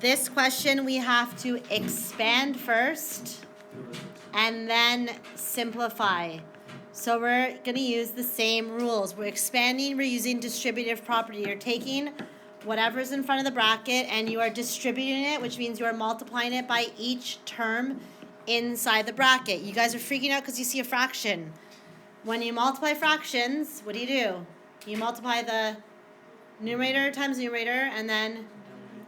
This question we have to expand first and then simplify. So we're going to use the same rules. We're expanding, we're using distributive property. You're taking whatever's in front of the bracket and you are distributing it, which means you are multiplying it by each term inside the bracket. You guys are freaking out because you see a fraction. When you multiply fractions, what do? You multiply the numerator times numerator and then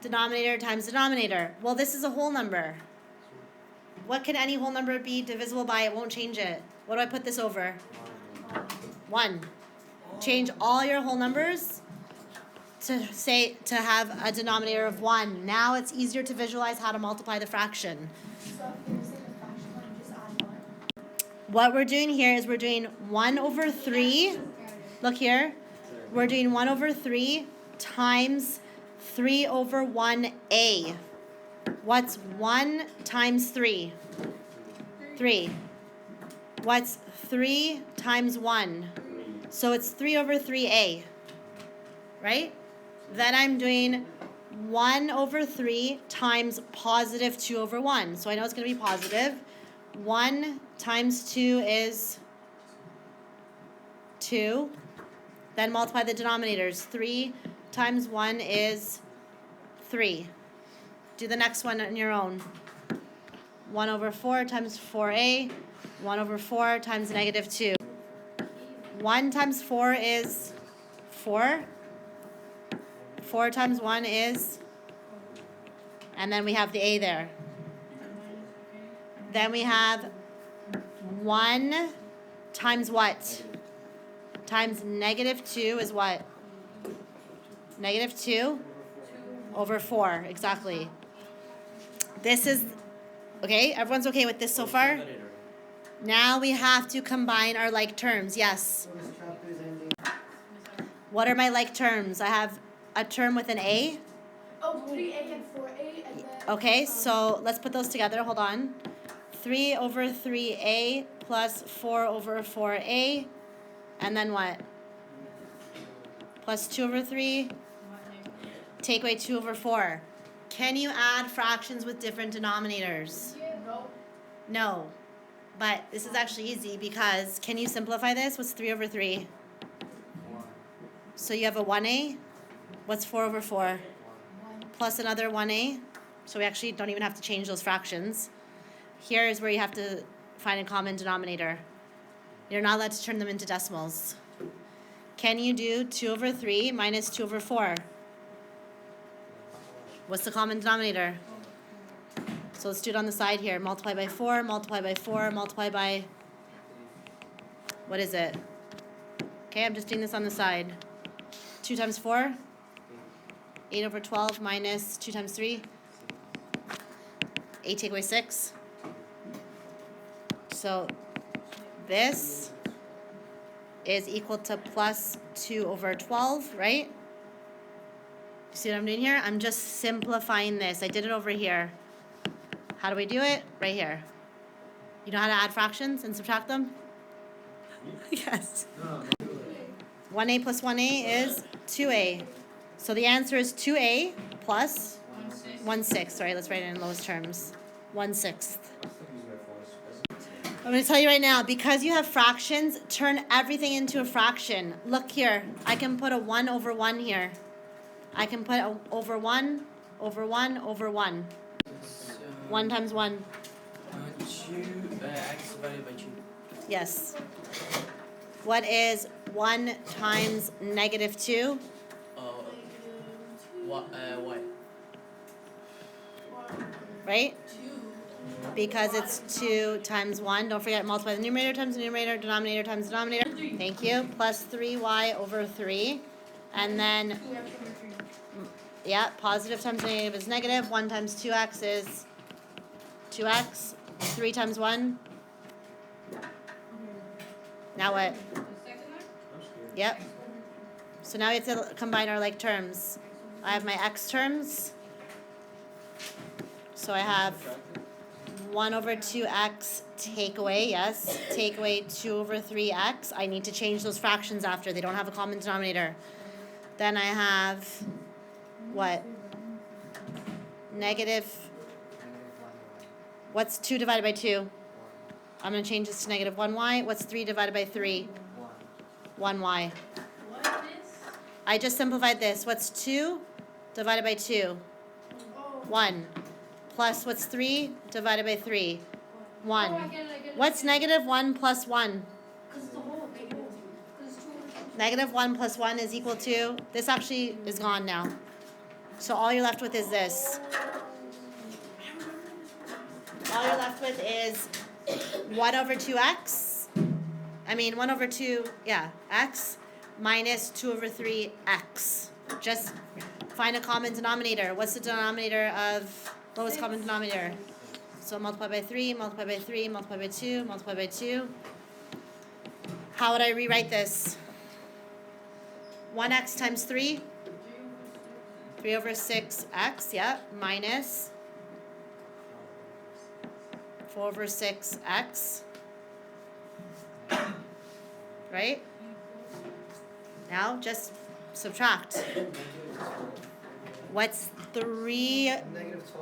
denominator times denominator. Well, this is a whole number. What can any whole number be divisible by? It won't change it. What do I put this over? 1. Change all your whole numbers to have a denominator of 1. Now it's easier to visualize how to multiply the fraction. So if you're saying a fraction, you just add 1. What we're doing here is we're doing 1 over 3. Look here. We're doing 1 over 3 times 3 over 1a. What's 1 times 3? 3. What's 3 times 1? So it's 3 over 3a, right? Then I'm doing 1 over 3 times positive 2 over 1. So I know it's going to be positive. 1 times 2 is 2. Then multiply the denominators. 3 times 1 is 3. Do the next one on your own. 1 over 4 times 4a. 1 over 4 times negative 2. 1 times 4 is 4. 4 times 1 is, and then we have the a there. Then we have 1 times what? Times negative 2 is what? Negative 2 over 4, exactly. This is, okay, everyone's okay with this so far? Now we have to combine our like terms, yes. What are my like terms? I have a term with an a. Oh, 3a and 4a and then... Okay, so let's put those together, hold on. 3 over 3a plus 4 over 4a, and then what? Plus 2 over 3, take away 2 over 4. Can you add fractions with different denominators? No. No, but this is actually easy because, can you simplify this? What's 3 over 3? So you have a 1a. What's 4 over 4? Plus another 1a. So we actually don't even have to change those fractions. Here is where you have to find a common denominator. You're not allowed to turn them into decimals. Can you do 2 over 3 minus 2 over 4? What's the common denominator? So let's do it on the side here. Multiply by 4, multiply by 4, multiply by... What is it? Okay, I'm just doing this on the side. 2 times 4? 8 over 12 minus 2 times 3? 8 take away 6. So this is equal to plus 2 over 12, right? See what I'm doing here? I'm just simplifying this. I did it over here. How do we do it? Right here. You know how to add fractions and subtract them? Yes. 1a plus 1a is 2a. So the answer is 2a plus 1/6. Sorry, let's write it in lowest terms. 1/6. I'm going to tell you right now, because you have fractions, turn everything into a fraction. Look here. I can put a 1 over 1 here. I can put a over 1, over 1, over 1. 1 times 1. 2 x divided by 2. Yes. What is 1 times negative 2? What? Right? Because it's 2 times 1. Don't forget, multiply the numerator times the numerator, denominator times the denominator. Thank you. Plus 3y over 3. And then, yeah, positive times negative is negative. 1 times 2x is 2x. 3 times 1. Now what? Yep. So now we have to combine our like terms. I have my x terms. So I have 1 over 2x take away, yes. Take away 2 over 3x. I need to change those fractions after. They don't have a common denominator. Then I have, what? negative, what's 2 divided by 2? I'm going to change this to negative 1y. What's 3 divided by 3? 1y. What is? I just simplified this. What's 2 divided by 2? Oh. 1. Plus what's 3 divided by 3? 1. Oh, I get it. What's negative 1 plus 1? Because it's the whole big whole. Because it's 2 over 2. Negative 1 plus 1 is equal to, this actually is gone now. So all you're left with is this. All you're left with is 1 over 2x. I mean 1 over 2, yeah, x minus 2 over 3x. Just find a common denominator. What's the denominator of lowest common denominator? So multiply by 3, multiply by 3, multiply by 2, multiply by 2. How would I rewrite this? 1x times 3? 3 over 6x, yeah, minus 4 over 6x. Right? Now just subtract. What's 3,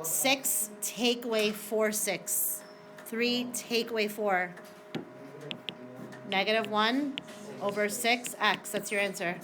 6, take away 4, 6. 3, take away 4. Negative 1 over 6x. That's your answer.